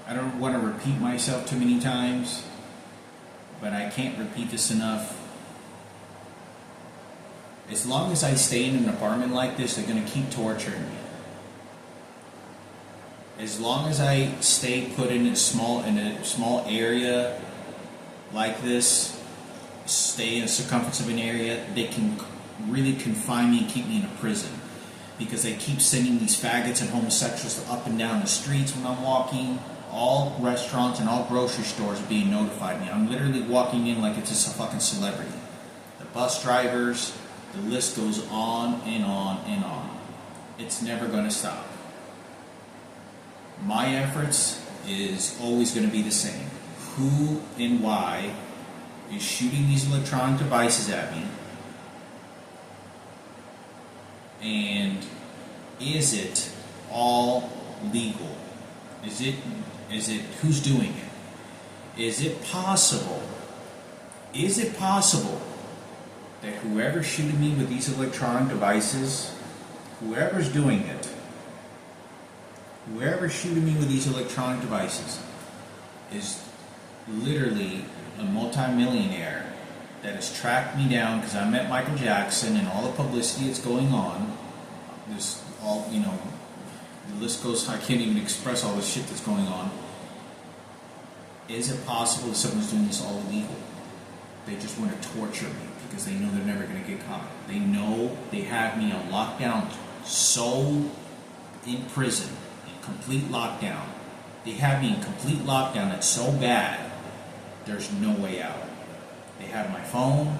I don't want to repeat myself too many times, but I can't repeat this enough. As long as I stay in an apartment like this, they're going to keep torturing me. As long as I stay put in a small area like this, stay in the circumference of an area, they can really confine me and keep me in a prison. Because they keep sending these faggots and homosexuals up and down the streets when I'm walking. All restaurants and all grocery stores are being notified me. I'm literally walking in like it's just a fucking celebrity. The bus drivers, the list goes on and on and on. It's never going to stop. My efforts is always going to be the same. Who and why is shooting these electronic devices at me? And is it all legal? Is it who's doing it? Is it possible that whoever's shooting me with these electronic devices, whoever's doing it, whoever's shooting me with these electronic devices is literally a multimillionaire that has tracked me down because I met Michael Jackson and all the publicity that's going on. This all, the list goes, I can't even express all the shit that's going on. Is it possible that someone's doing this all illegal? They just want to torture me because they know they're never going to get caught. They know they have me on lockdown, so in prison, in complete lockdown. They have me in complete lockdown. It's so bad, there's no way out. They have my phone,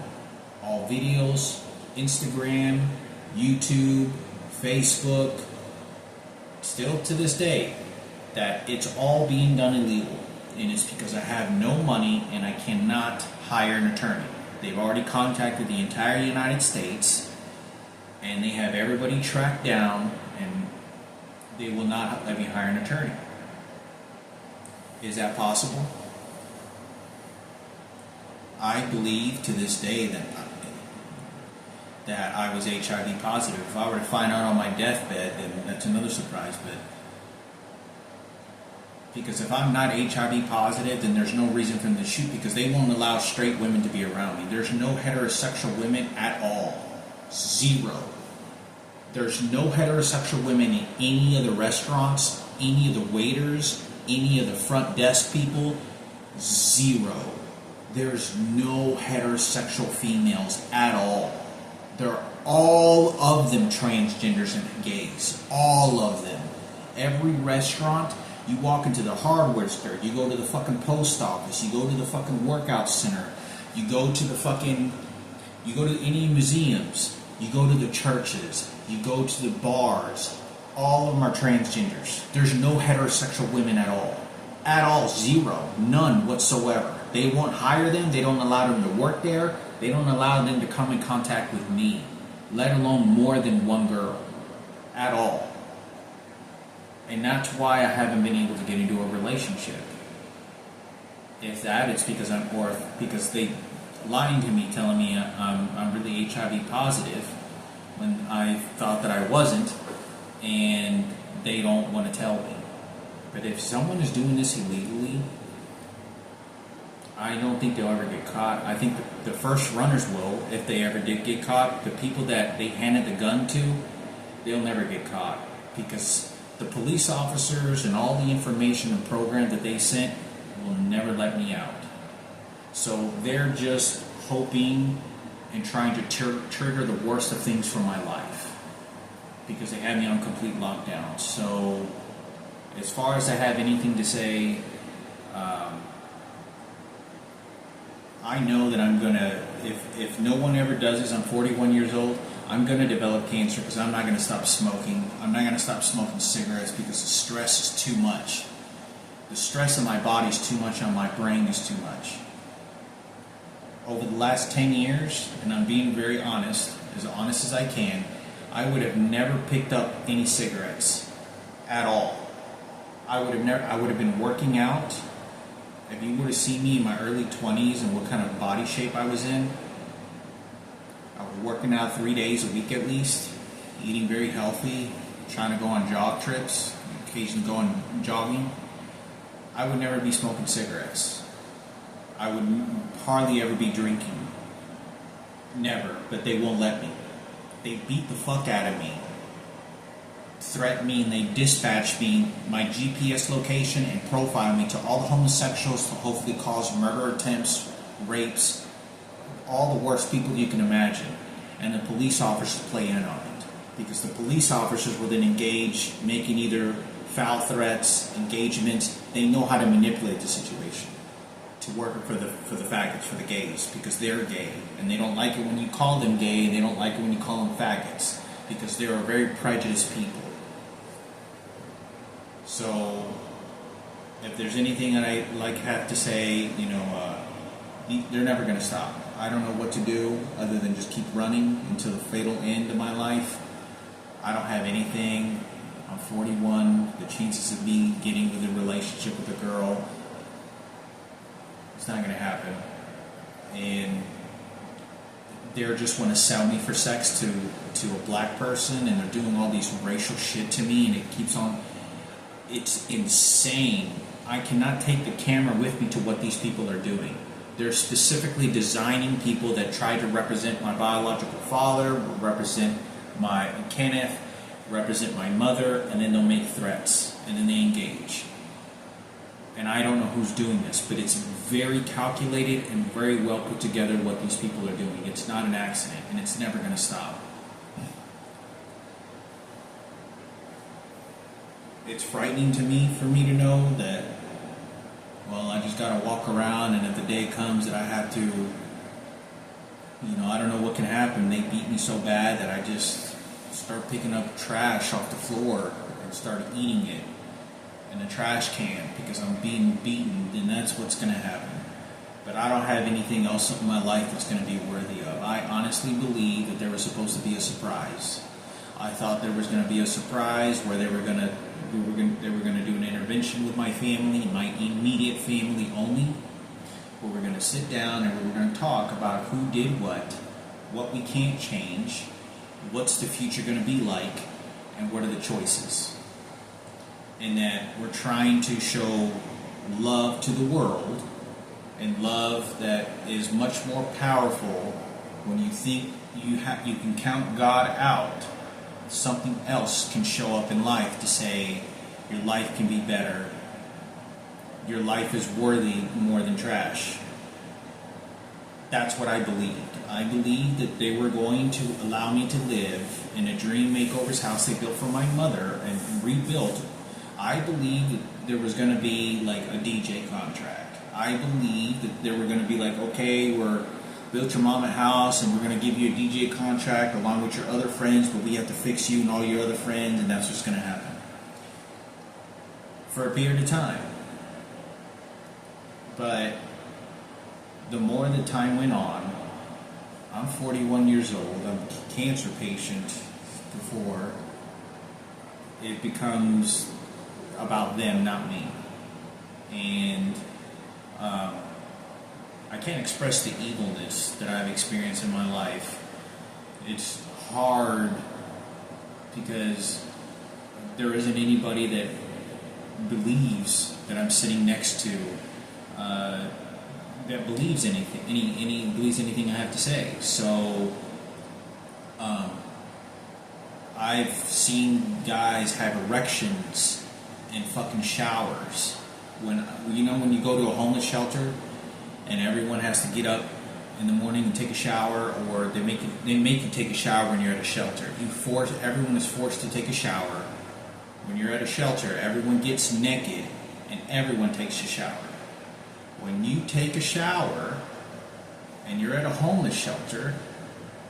all videos, Instagram, YouTube, Facebook, still to this day, that it's all being done illegal. And it's because I have no money and I cannot hire an attorney. They've already contacted the entire United States and they have everybody tracked down and they will not let me hire an attorney. Is that possible? I believe to this day that I was HIV positive. If I were to find out on my deathbed, then that's another surprise. But because if I'm not HIV positive, then there's no reason for them to shoot because they won't allow straight women to be around me. There's no heterosexual women at all. Zero. There's no heterosexual women in any of the restaurants, any of the waiters, any of the front desk people. Zero. There's no heterosexual females at all. They're all of them transgenders and gays. All of them. Every restaurant, you walk into the hardware store, you go to the fucking post office, you go to the fucking workout center, you go to any museums, you go to the churches, you go to the bars, all of them are transgenders. There's no heterosexual women at all. At all, zero, none whatsoever. They won't hire them, they don't allow them to work there, they don't allow them to come in contact with me, let alone more than one girl, at all. And that's why I haven't been able to get into a relationship. If that, it's because because they lying to me, telling me I'm really HIV positive when I thought that I wasn't, and they don't want to tell me. But if someone is doing this illegally, I don't think they'll ever get caught. I think the first runners will, if they ever did get caught. The people that they handed the gun to, they'll never get caught because the police officers and all the information and program that they sent will never let me out. So they're just hoping and trying to trigger the worst of things for my life because they have me on complete lockdown. So as far as I have anything to say, I know that I'm gonna, if no one ever does this, I'm 41 years old, I'm gonna develop cancer because I'm not gonna stop smoking. I'm not gonna stop smoking cigarettes because the stress is too much. The stress on my body is too much, on my brain is too much. Over the last 10 years, and I'm being very honest as I can, I would have never picked up any cigarettes at all. I would have been working out. If you would have seen me in my early 20s and what kind of body shape I was in, I was working out 3 days a week at least, eating very healthy, trying to go on jog trips, occasionally going jogging. I would never be smoking cigarettes. I would hardly ever be drinking. Never. But they won't let me. They beat the fuck out of me, threaten me, and they dispatch me my GPS location and profile me to all the homosexuals to hopefully cause murder attempts, rapes, all the worst people you can imagine. And the police officers play in on it. Because the police officers will then engage, making either foul threats, engagements. They know how to manipulate the situation to work for the faggots, for the gays, because they're gay. And they don't like it when you call them gay, and they don't like it when you call them faggots, because they are very prejudiced people. So, if there's anything that I have to say, they're never going to stop. I don't know what to do other than just keep running until the fatal end of my life. I don't have anything. I'm 41. The chances of me getting with a relationship with a girl, it's not going to happen. And they just want to sell me for sex to a black person, and they're doing all these racial shit to me, and it keeps on. It's insane. I cannot take the camera with me to what these people are doing. They're specifically designing people that try to represent my biological father, represent my Kenneth, represent my mother, and then they'll make threats, and then they engage. And I don't know who's doing this, but it's very calculated and very well put together what these people are doing. It's not an accident, and it's never going to stop. It's frightening to me for me to know that, well, I just got to walk around, and if the day comes that I have to, I don't know what can happen. They beat me so bad that I just start picking up trash off the floor and start eating it in a trash can because I'm being beaten, then that's what's going to happen. But I don't have anything else in my life that's going to be worthy of. I honestly believe that there was supposed to be a surprise. I thought there was going to be a surprise where they were going to do an intervention with my family, my immediate family only, where we're going to sit down and we're going to talk about who did what we can't change, what's the future going to be like, and what are the choices. And that we're trying to show love to the world, and love that is much more powerful when you think you can count God out. Something else can show up in life to say your life can be better. Your life is worthy more than trash. That's what I believed. I believed that they were going to allow me to live in a dream makeover's house they built for my mother and rebuilt. I believed that there was going to be like a DJ contract. I believed that there were going to be like, okay, we're built your mom a house and we're going to give you a DJ contract along with your other friends, but we have to fix you and all your other friends, and that's what's going to happen for a period of time. But the more the time went on, I'm 41 years old, I'm a cancer patient before, it becomes about them, not me. And I can't express the evilness that I've experienced in my life. It's hard because there isn't anybody that believes that I'm sitting next to that believes anything, believes anything I have to say. So I've seen guys have erections in fucking showers. When you go to a homeless shelter and everyone has to get up in the morning and take a shower, or they make you take a shower when you're at a shelter. Everyone is forced to take a shower. When you're at a shelter, everyone gets naked and everyone takes a shower. When you take a shower and you're at a homeless shelter,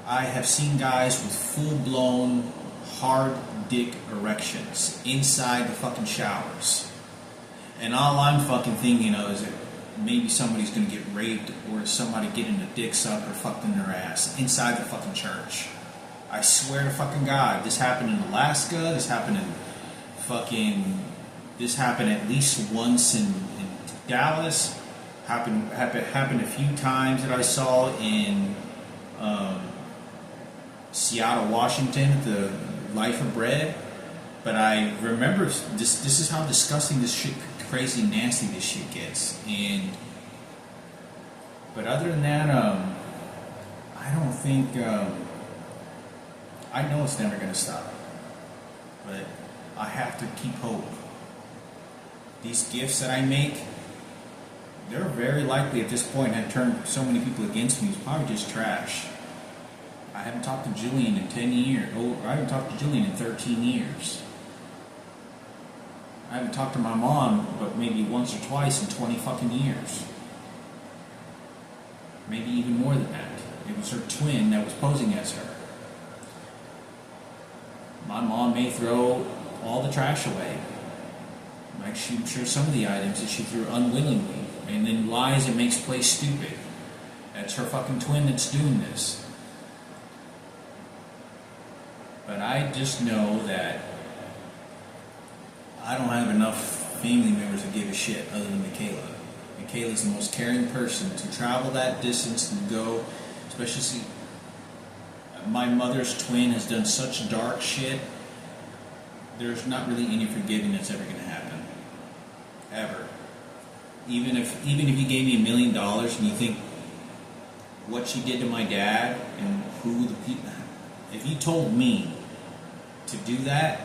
I have seen guys with full-blown hard dick erections inside the fucking showers. And all I'm fucking thinking of is that maybe somebody's going to get raped, or somebody getting a dick sucked or fucked in their ass inside the fucking church. I swear to fucking God, this happened in Alaska, this happened at least once in Dallas, happened a few times that I saw in Seattle, Washington, at the Life of Bread. But I remember this is how disgusting this shit crazy nasty this shit gets. But other than that, I don't think, I know it's never going to stop, but I have to keep hope. These gifts that I make, they're very likely at this point have turned so many people against me. It's probably just trash. I haven't talked to Jillian in 10 years. I haven't talked to Jillian in 13 years. I haven't talked to my mom, but maybe once or twice in 20 fucking years. Maybe even more than that. It was her twin that was posing as her. My mom may throw all the trash away. Like I'm sure some of the items that she threw unwillingly, and then lies and makes play stupid. That's her fucking twin that's doing this. But I just know that I don't have enough family members to give a shit other than Michaela. Michaela's the most caring person to travel that distance and go, especially see, my mother's twin has done such dark shit. There's not really any forgiving that's ever going to happen. Ever. Even if you gave me $1 million and you think what she did to my dad and who the people, if you told me to do that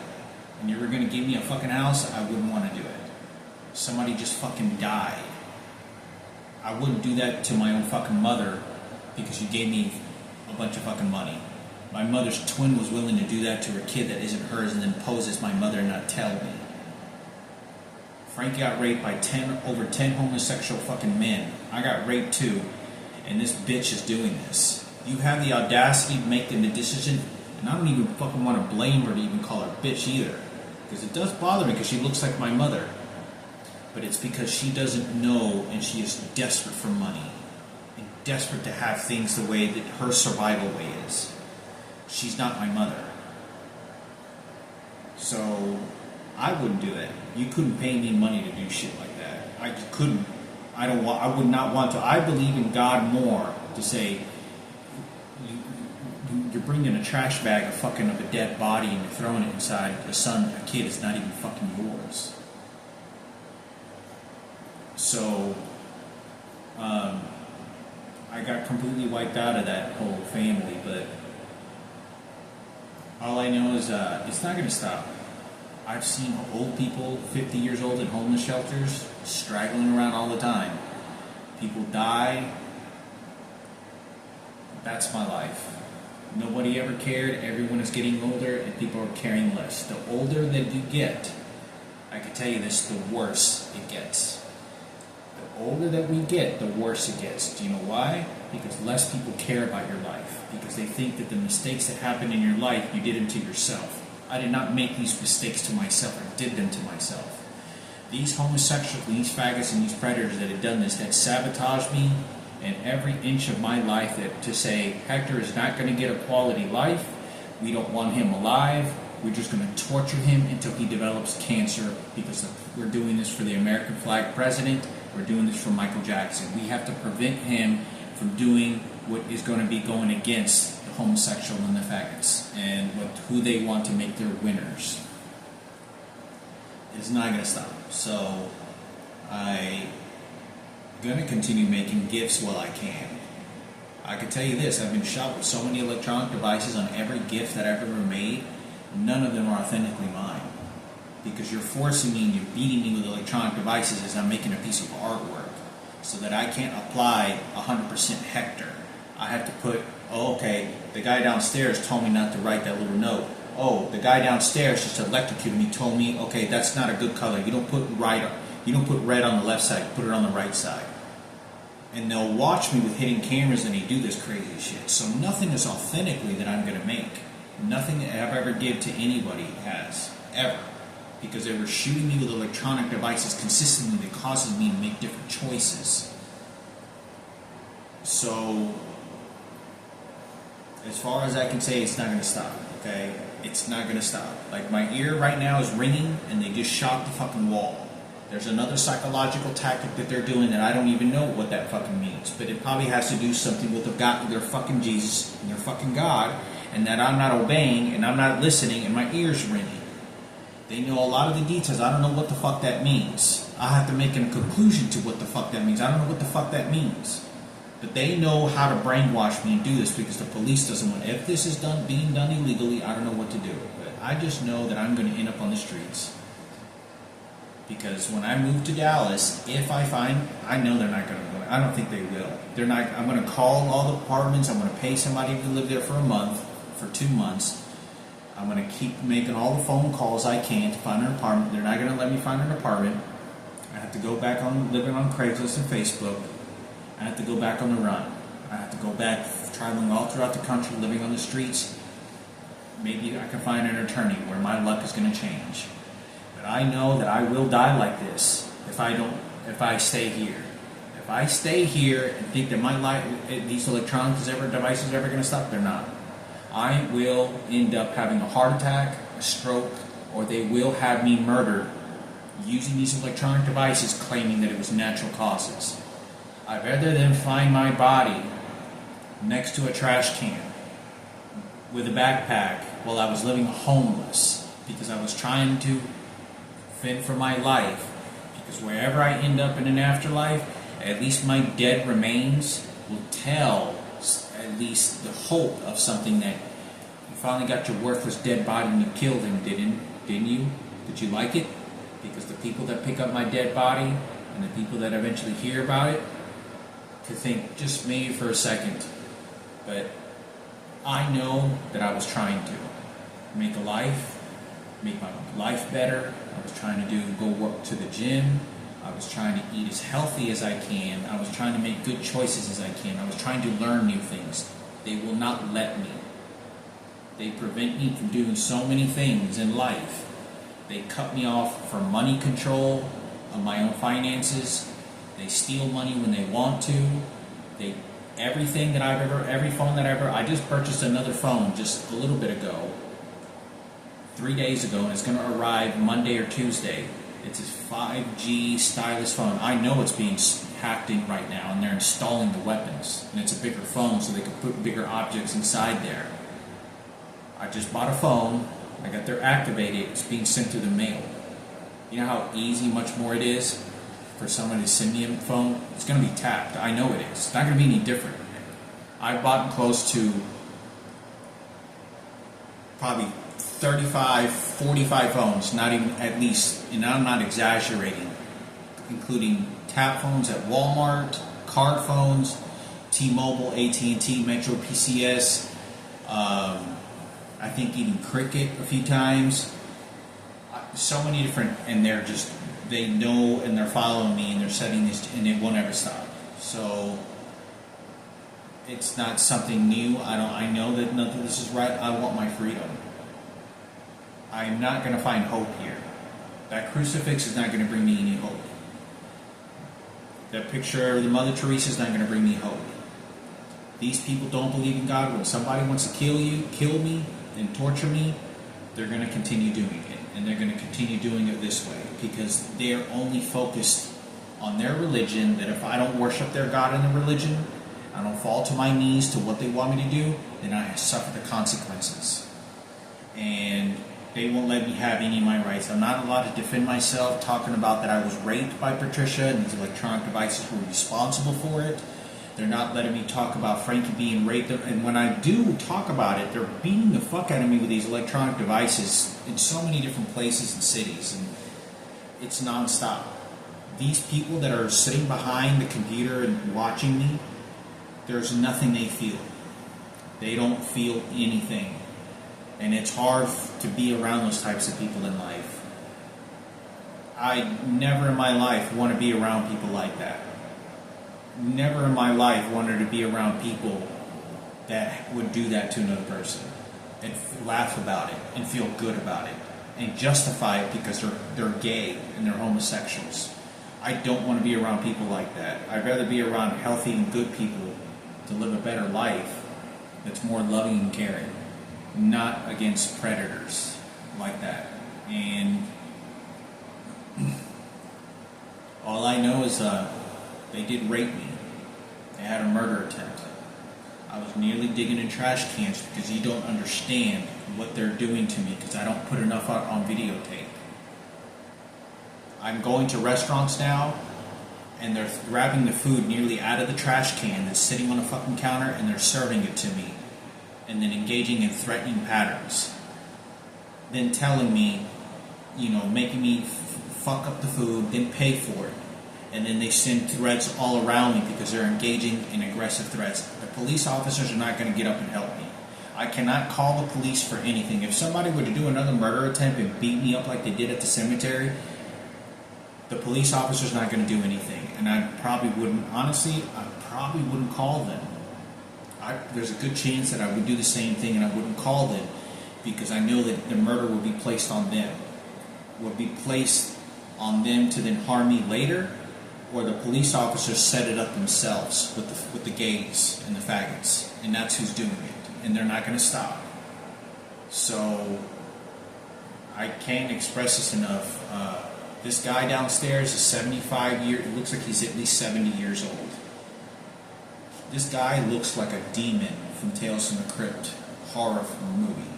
and you were going to give me a fucking house, I wouldn't want to do it. Somebody just fucking died. I wouldn't do that to my own fucking mother because you gave me a bunch of fucking money. My mother's twin was willing to do that to her kid that isn't hers and then pose as my mother and not tell me. Frank got raped by over 10 homosexual fucking men. I got raped too, and this bitch is doing this. You have the audacity to make the decision, and I don't even fucking want to blame her to even call her bitch either. Because it does bother me because she looks like my mother. But it's because she doesn't know and she is desperate for money. And desperate to have things the way that her survival way is. She's not my mother. So I wouldn't do that. You couldn't pay me money to do shit like that. I just couldn't. I would not want to. I believe in God more to say, you're bringing a trash bag of a dead body and you're throwing it inside a kid is not even fucking yours. So, I got completely wiped out of that whole family, but all I know is it's not going to stop. I've seen old people, 50 years old, in homeless shelters, straggling around all the time. People die. That's my life. Nobody ever cared. Everyone is getting older, and people are caring less. The older that you get, I can tell you this, the worse it gets. The older that we get, the worse it gets. Do you know why? Because less people care about your life. Because they think that the mistakes that happen in your life, you did them to yourself. I did not make these mistakes to myself. I did them to myself. These homosexuals, these faggots, and these predators that had done this had sabotaged me and every inch of my life to say, Hector is not going to get a quality life. We don't want him alive. We're just going to torture him until he develops cancer because we're doing this for the American flag president. We're doing this for Michael Jackson. We have to prevent him from doing what is going to be going against the homosexual and the faggots and who they want to make their winners. It's not going to stop. So I'm going to continue making gifts while I can. I can tell you this, I've been shot with so many electronic devices on every gift that I've ever made. None of them are authentically mine. Because you're forcing me and you're beating me with electronic devices as I'm making a piece of artwork. So that I can't apply 100% Hector. I have to put, the guy downstairs told me not to write that little note. Oh, the guy downstairs just electrocuted me, told me, okay, that's not a good color. You don't put red on the left side, put it on the right side. And they'll watch me with hidden cameras and they do this crazy shit. So nothing is authentically that I'm going to make. Nothing that I've ever given to anybody has, ever. Because they were shooting me with electronic devices consistently that causes me to make different choices. So, as far as I can say, it's not going to stop, okay? It's not going to stop. Like, my ear right now is ringing, and they just shot the fucking wall. There's another psychological tactic that they're doing that I don't even know what that fucking means. But it probably has to do something with their fucking Jesus and their fucking God, and that I'm not obeying, and I'm not listening, and my ear's ringing. They know a lot of the details. I don't know what the fuck that means. I have to make a conclusion to what the fuck that means. I don't know what the fuck that means. But they know how to brainwash me and do this because the police doesn't want. If this is being done illegally, I don't know what to do. But I just know that I'm going to end up on the streets. Because when I move to Dallas, if I find, I know they're not going to go. I don't think they will. They're not. I'm going to call all the apartments. I'm going to pay somebody to live there for a month, for 2 months. I'm going to keep making all the phone calls I can to find an apartment. They're not going to let me find an apartment. I have to go back on living on Craigslist and Facebook. I have to go back on the run. I have to go back traveling all throughout the country, living on the streets. Maybe I can find an attorney where my luck is going to change. But I know that I will die like this if I stay here. If I stay here and think that my life, these electronic devices are ever going to stop, they're not. I will end up having a heart attack, a stroke, or they will have me murdered using these electronic devices claiming that it was natural causes. I'd rather than find my body next to a trash can with a backpack while I was living homeless because I was trying to fend for my life. Because wherever I end up in an afterlife, at least my dead remains will tell at least the hope of something that you finally got your worthless dead body and you killed him, didn't you? Did you like it? Because the people that pick up my dead body and the people that eventually hear about it could think just maybe for a second. But I know that I was trying to make my life better. I was trying to go work to the gym. I was trying to eat as healthy as I can. I was trying to make good choices as I can. I was trying to learn new things. They will not let me. They prevent me from doing so many things in life. They cut me off from money control of my own finances. They steal money when they want to. Everything that every phone that I just purchased another phone just a little bit ago, 3 days ago, and it's going to arrive Monday or Tuesday. It's a 5G stylus phone. I know it's being hacked in right now, and they're installing the weapons. And it's a bigger phone, so they can put bigger objects inside there. I just bought a phone. I got there activated. It's being sent through the mail. You know how easy, much more it is for someone to send me a phone? It's going to be tapped. I know it is. It's not going to be any different. I've bought close to probably 35, 45 phones, not even at least, and I'm not exaggerating, including tap phones at Walmart, card phones, T-Mobile, AT&T, Metro PCS, I think even Cricket a few times. So many different, and they know and they're following me and they're setting this, and it won't ever stop. So it's not something new. I know that none of this is right. I want my freedom. I'm not going to find hope here. That crucifix is not going to bring me any hope. That picture of the Mother Teresa is not going to bring me hope. These people don't believe in God. When somebody wants to kill me, and torture me, they're going to continue doing it. And they're going to continue doing it this way because they are only focused on their religion, that if I don't worship their God in the religion, I don't fall to my knees to what they want me to do, then I suffer the consequences. And they won't let me have any of my rights. I'm not allowed to defend myself, talking about that I was raped by Patricia and these electronic devices were responsible for it. They're not letting me talk about Frankie being raped. And when I do talk about it, they're beating the fuck out of me with these electronic devices in so many different places and cities. And it's nonstop. These people that are sitting behind the computer and watching me, there's nothing they feel. They don't feel anything. And it's hard to be around those types of people in life. I never in my life want to be around people like that. Never in my life wanted to be around people that would do that to another person and laugh about it and feel good about it and justify it because they're gay and they're homosexuals. I don't want to be around people like that. I'd rather be around healthy and good people to live a better life that's more loving and caring, not against predators like that. And all I know is they did rape me. They had a murder attempt. I was nearly digging in trash cans because you don't understand what they're doing to me because I don't put enough on videotape. I'm going to restaurants now, and they're grabbing the food nearly out of the trash can that's sitting on a fucking counter, and they're serving it to me, and then engaging in threatening patterns. Then telling me, making me fuck up the food, then pay for it. And then they send threats all around me because they're engaging in aggressive threats. The police officers are not going to get up and help me. I cannot call the police for anything. If somebody were to do another murder attempt and beat me up like they did at the cemetery, the police officer's not going to do anything. And I probably wouldn't call them. There's a good chance that I would do the same thing and I wouldn't call them, because I know that the murder would be placed on them. Would be placed on them to then harm me later, or the police officers set it up themselves with the gays and the faggots, and that's who's doing it, and they're not going to stop. So I can't express this enough. This guy downstairs is it looks like he's at least 70 years old. This guy looks like a demon from Tales from the Crypt horror movie.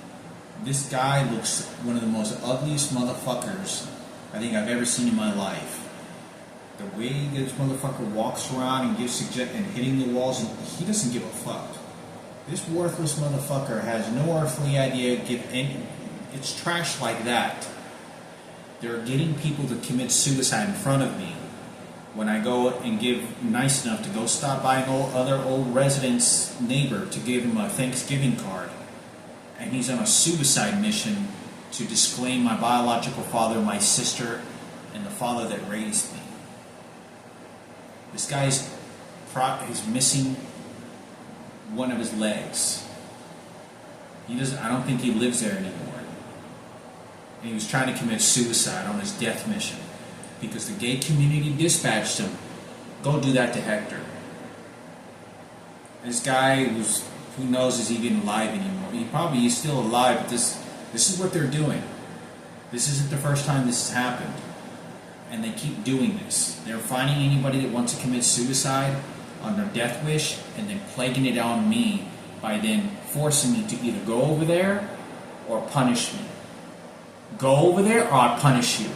This guy looks one of the most ugliest motherfuckers I think I've ever seen in my life. The way this motherfucker walks around and and hitting the walls, he doesn't give a fuck. This worthless motherfucker has no earthly idea. It's trash like that. They're getting people to commit suicide in front of me when I go and nice enough to go stop by an other old resident's neighbor to give him a Thanksgiving card. And he's on a suicide mission to disclaim my biological father, my sister, and the father that raised me. This guy's missing one of his legs. I don't think he lives there anymore. And he was trying to commit suicide on his death mission because the gay community dispatched him. Go do that to Hector. This guy who knows is even alive anymore. He probably is still alive, but this is what they're doing. This isn't the first time this has happened. And they keep doing this. They're finding anybody that wants to commit suicide on their death wish and then plaguing it on me by then forcing me to either go over there or punish me. Go over there or I'll punish you.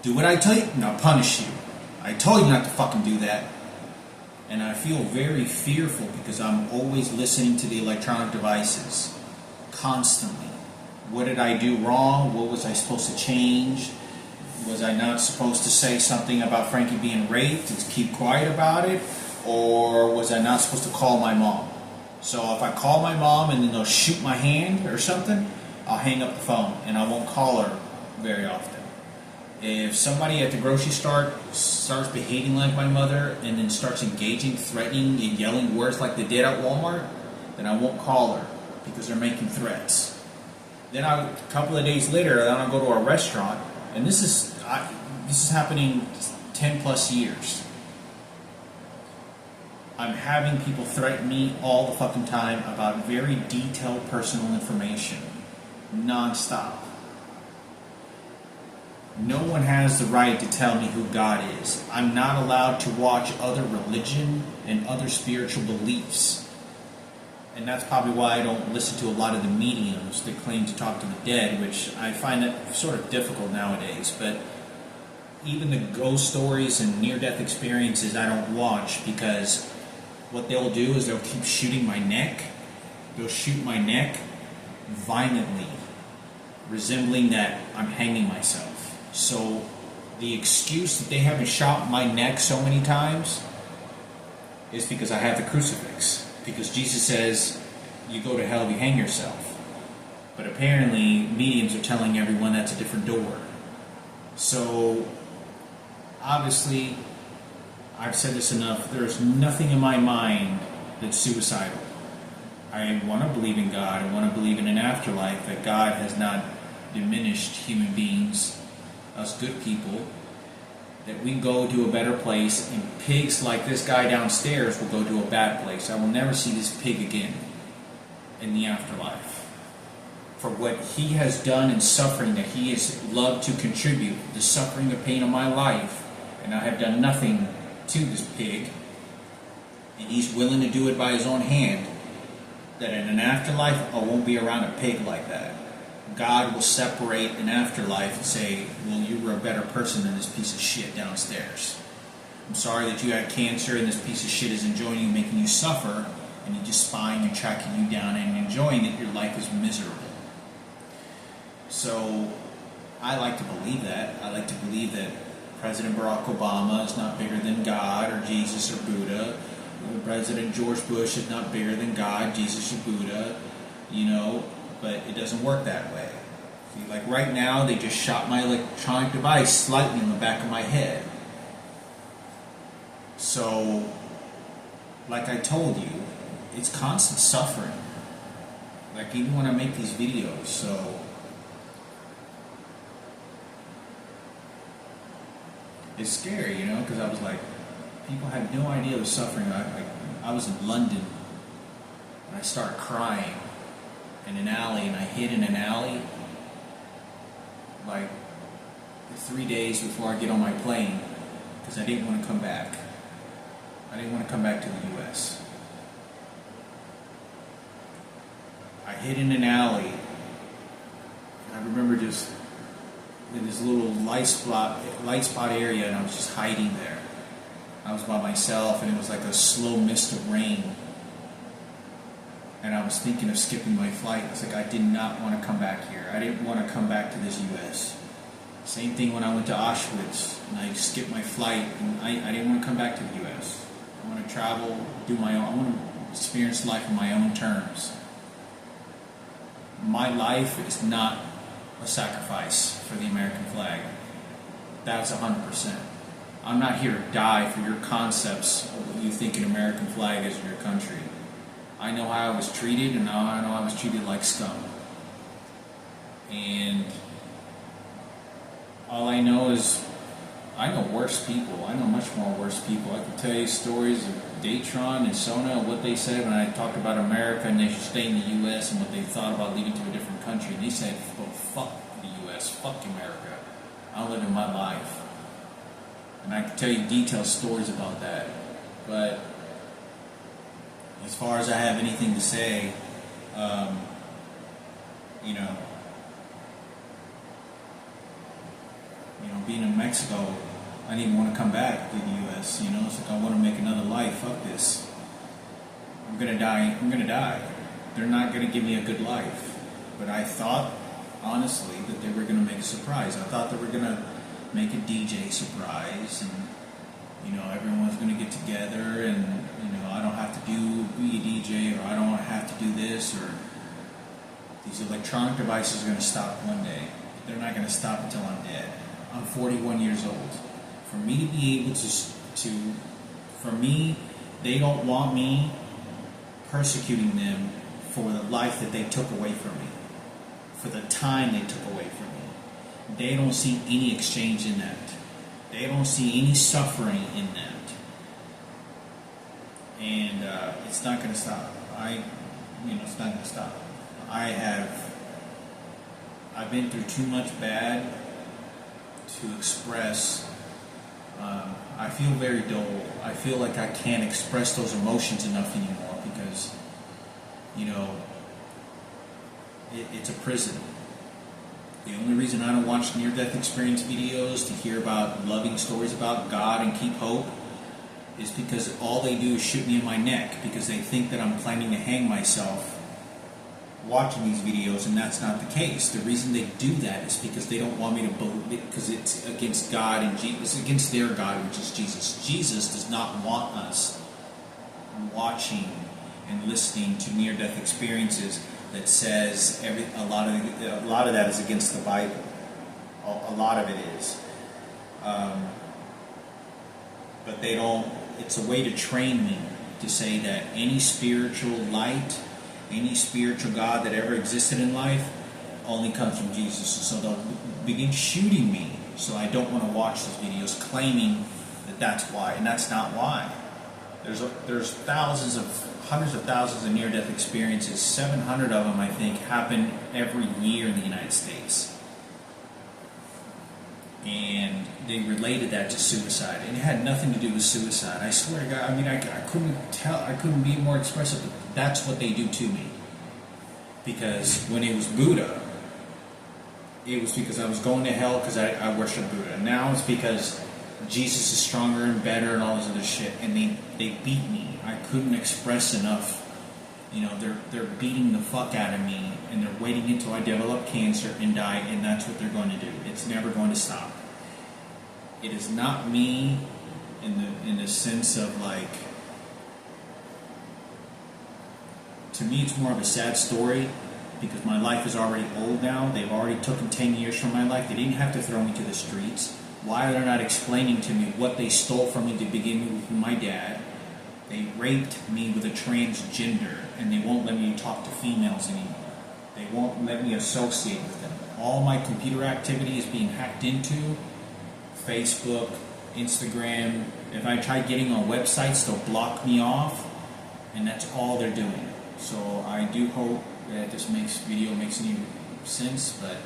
Do what I tell you, and I'll punish you. I told you not to fucking do that. And I feel very fearful because I'm always listening to the electronic devices constantly. What did I do wrong? What was I supposed to change? Was I not supposed to say something about Frankie being raped and keep quiet about it? Or was I not supposed to call my mom? So if I call my mom and then they'll shoot my hand or something, I'll hang up the phone and I won't call her very often. If somebody at the grocery store starts behaving like my mother and then starts engaging, threatening, and yelling words like they did at Walmart, then I won't call her because they're making threats. Then a couple of days later, then I'll go to a restaurant, and this is happening 10 plus years. I'm having people threaten me all the fucking time about very detailed personal information, non-stop. No one has the right to tell me who God is. I'm not allowed to watch other religion and other spiritual beliefs. And that's probably why I don't listen to a lot of the mediums that claim to talk to the dead, which I find that sort of difficult nowadays. But even the ghost stories and near-death experiences I don't watch, because what they'll do is they'll keep shooting my neck. They'll shoot my neck violently, resembling that I'm hanging myself. So the excuse that they haven't shot my neck so many times is because I have the crucifix. Because Jesus says, you go to hell if you hang yourself. But apparently, mediums are telling everyone that's a different door. So, obviously, I've said this enough. There's nothing in my mind that's suicidal. I want to believe in God. I want to believe in an afterlife, that God has not diminished human beings, us good people, that we go to a better place, and pigs like this guy downstairs will go to a bad place. I will never see this pig again in the afterlife. For what he has done and suffering that he has loved to contribute, the suffering, the pain of my life, and I have done nothing to this pig, and he's willing to do it by his own hand, that in an afterlife I won't be around a pig like that. God will separate an afterlife and say, well, you were a better person than this piece of shit downstairs. I'm sorry that you had cancer and this piece of shit is enjoying you, making you suffer, and he's just spying and tracking you down and enjoying it. Your life is miserable. So I like to believe that. I like to believe that President Barack Obama is not bigger than God or Jesus or Buddha. President George Bush is not bigger than God, Jesus or Buddha, but it doesn't work that way. See, like right now, they just shot my electronic device slightly in the back of my head. So, like I told you, it's constant suffering. Like even when I make these videos, so it's scary, because I was like, people had no idea the suffering. I was in London, and I started crying in an alley, and I hid in an alley, like 3 days before I get on my plane, because I didn't want to come back. I didn't want to come back to the U.S. I hid in an alley. I remember just in this little light spot area, and I was just hiding there. I was by myself, and it was like a slow mist of rain. And I was thinking of skipping my flight. It's like I did not want to come back here. I didn't want to come back to this U.S. Same thing when I went to Auschwitz, and I skipped my flight, and I didn't want to come back to the U.S. I want to travel, do my own. I want to experience life on my own terms. My life is not a sacrifice for the American flag. That's 100%. I'm not here to die for your concepts of what you think an American flag is in your country. I know how I was treated, and now I know I was treated like scum. And all I know is, I know worse people. I know much more worse people. I can tell you stories of Datron and Sona, what they said when I talked about America and they should stay in the U.S. and what they thought about leaving to a different country. And they said, well, fuck the U.S., fuck America. I'm living my life. And I can tell you detailed stories about that. But as far as I have anything to say, being in Mexico, I didn't want to come back to the U.S. It's like I want to make another life. Fuck this. I'm gonna die. They're not gonna give me a good life. But I thought, honestly, that they were gonna make a surprise. I thought they were gonna make a DJ surprise, and everyone's gonna get together, and I don't have to be a DJ, or I don't have to do this, or these electronic devices are gonna stop one day. They're not gonna stop until I'm dead. I'm 41 years old. For me to be able for me, they don't want me persecuting them for the life that they took away from me, for the time they took away from me. They don't see any exchange in that. They don't see any suffering in that. And it's not going to stop. It's not going to stop. I've been through too much bad to express. I feel very dull. I feel like I can't express those emotions enough anymore because, it's a prison. The only reason I don't watch near-death experience videos to hear about loving stories about God and keep hope is because all they do is shoot me in my neck because they think that I'm planning to hang myself watching these videos, and that's not the case. The reason they do that is because they don't want me to believe it, because it's against God and it's against their God, which is Jesus. Jesus does not want us watching and listening to near-death experiences that says a lot of that is against the Bible. A lot of it is, but they don't. It's a way to train me to say that any spiritual light, any spiritual God that ever existed in life only comes from Jesus. So they'll begin shooting me so I don't want to watch those videos, claiming that that's why, and that's not why. There's hundreds of thousands of near-death experiences. 700 of them, I think, happen every year in the United States. And they related that to suicide, and it had nothing to do with suicide. I swear to God, I couldn't be more expressive. But that's what they do to me. Because when it was Buddha, it was because I was going to hell because I worship Buddha. Now it's because Jesus is stronger and better and all this other shit. And they beat me. I couldn't express enough. You know, they're beating the fuck out of me, and they're waiting until I develop cancer and die, and that's what they're going to do. It's never going to stop. It is not me in the sense of like, to me it's more of a sad story because my life is already old now. They've already taken 10 years from my life. They didn't have to throw me to the streets. Why are they not explaining to me what they stole from me to begin with my dad? They raped me with a transgender, and they won't let me talk to females anymore. They won't let me associate with them. All my computer activity is being hacked into. Facebook, Instagram. If I try getting on websites, they'll block me off, and that's all they're doing. So I do hope that this video makes any sense, but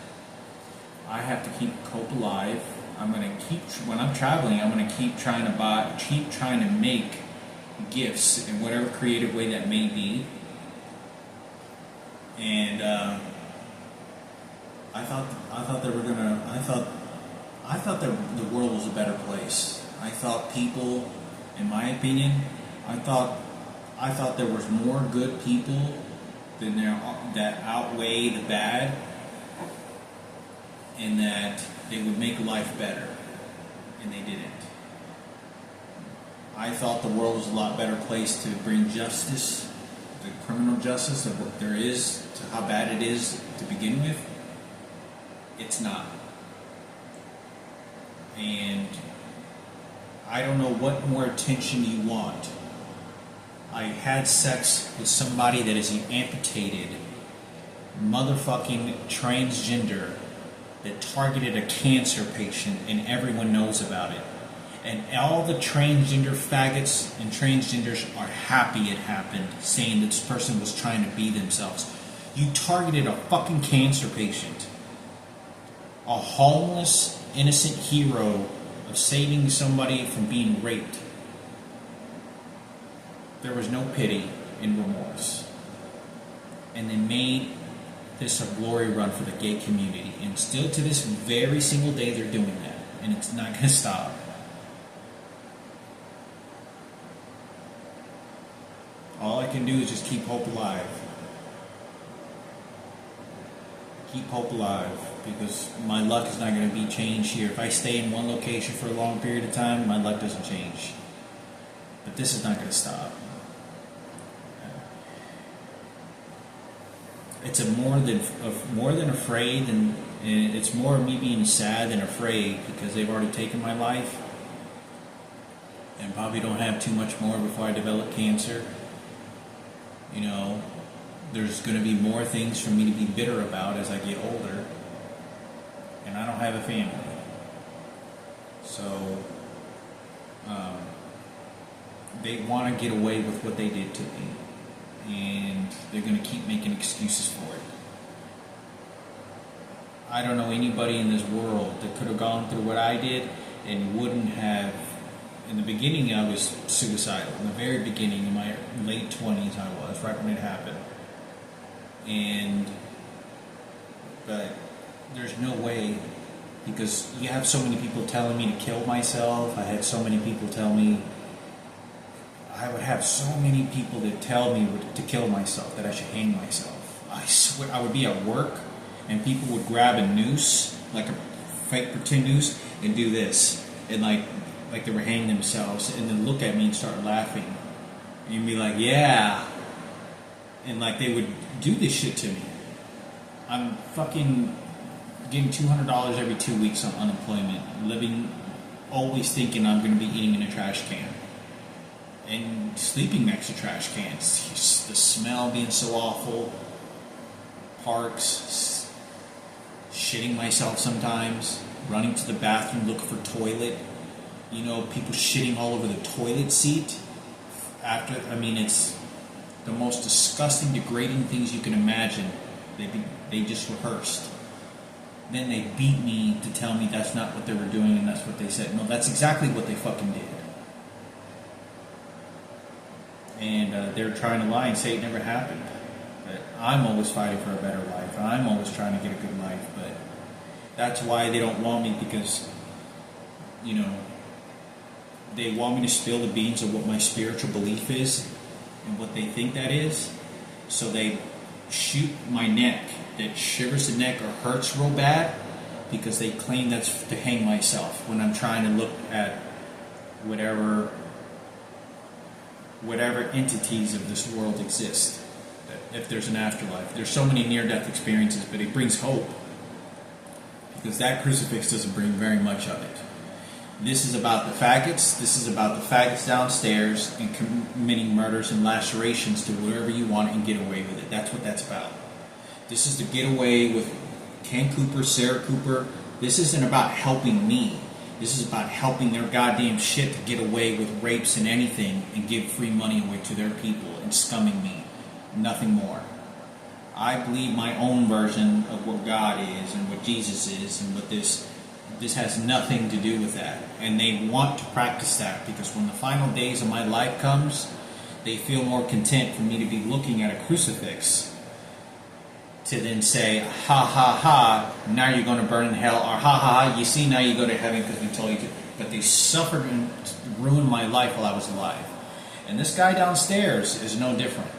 I have to keep Cope alive. I'm gonna keep, when I'm traveling, I'm gonna keep trying to make gifts in whatever creative way that may be. And I thought that the world was a better place. I thought people, in my opinion, I thought there was more good people than there that outweigh the bad, and that they would make life better, and they didn't. I thought the world was a lot better place to bring justice, the criminal justice of what there is, to how bad it is to begin with. It's not. And I don't know what more attention you want. I had sex with somebody that is an amputated, motherfucking transgender that targeted a cancer patient, and everyone knows about it. And all the transgender faggots and transgenders are happy it happened, saying this person was trying to be themselves. You targeted a fucking cancer patient. A homeless, innocent hero of saving somebody from being raped. There was no pity and remorse. And they made this a glory run for the gay community. And still to this very single day they're doing that. And it's not going to stop. All I can do is just keep hope alive. Keep hope alive, because my luck is not going to be changed here. If I stay in one location for a long period of time, my luck doesn't change. But this is not going to stop. It's more than afraid, and it's more of me being sad than afraid, because they've already taken my life, and probably don't have too much more before I develop cancer. You know, there's going to be more things for me to be bitter about as I get older, and I don't have a family. So, they want to get away with what they did to me, and they're going to keep making excuses for it. I don't know anybody in this world that could have gone through what I did and wouldn't have. In the beginning, I was suicidal. In the very beginning, in my late 20s, I was, right when it happened. But there's no way, because you have so many people telling me to kill myself. I had so many people tell me, I would have so many people that tell me to kill myself, that I should hang myself. I swear, I would be at work, and people would grab a noose, like a fake pretend noose, and do this, and like they were hanging themselves, and then look at me and start laughing. And you'd be like, yeah. And like they would do this shit to me. I'm fucking getting $200 every 2 weeks on unemployment, living, always thinking I'm going to be eating in a trash can. And sleeping next to trash cans. The smell being so awful. Parks. Shitting myself sometimes. Running to the bathroom looking for toilet. You know, people shitting all over the toilet seat. It's the most disgusting, degrading things you can imagine. They just rehearsed. Then they beat me to tell me that's not what they were doing and that's what they said. No, that's exactly what they fucking did. And they're trying to lie and say it never happened. But I'm always fighting for a better life. I'm always trying to get a good life. But That's why they don't want me, because, you know, they want me to spill the beans of what my spiritual belief is and what they think that is. So they shoot my neck that shivers the neck or hurts real bad, because they claim that's to hang myself when I'm trying to look at whatever entities of this world exist, if there's an afterlife. There's so many near-death experiences, but it brings hope, because that crucifix doesn't bring very much of it. This is about the faggots. This is about the faggots downstairs and committing murders and lacerations to wherever you want and get away with it. That's what that's about. This is to get away with Ken Cooper, Sarah Cooper. This isn't about helping me. This is about helping their goddamn shit to get away with rapes and anything and give free money away to their people and scumming me. Nothing more. I believe my own version of what God is and what Jesus is, and what this has nothing to do with that. And they want to practice that, because when the final days of my life comes, they feel more content for me to be looking at a crucifix to then say, ha ha ha, now you're going to burn in hell, or ha ha ha, you see, now you go to heaven because we told you to. But they suffered and ruined my life while I was alive. And this guy downstairs is no different.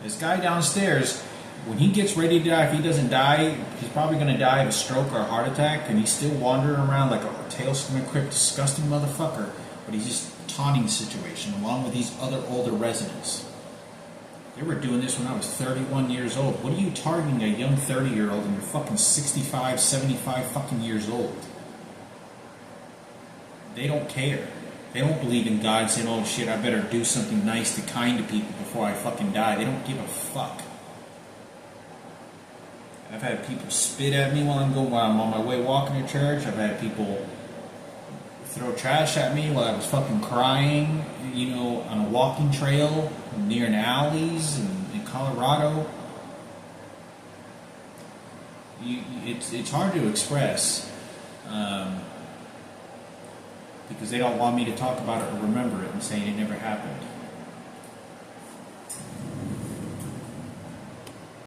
This guy downstairs, when he gets ready to die, if he doesn't die, he's probably going to die of a stroke or a heart attack, and he's still wandering around like a Tales from the Crypt, disgusting motherfucker. But he's just taunting the situation, along with these other older residents. They were doing this when I was 31 years old. What are you targeting a young 30-year-old and you're fucking 65, 75 fucking years old? They don't care. They don't believe in God saying, oh shit, I better do something nice to kind to people before I fucking die. They don't give a fuck. I've had people spit at me while I'm on my way walking to church. I've had people throw trash at me while I was fucking crying, you know, on a walking trail near an alleys in Colorado. It's hard to express, because they don't want me to talk about it or remember it and saying it never happened.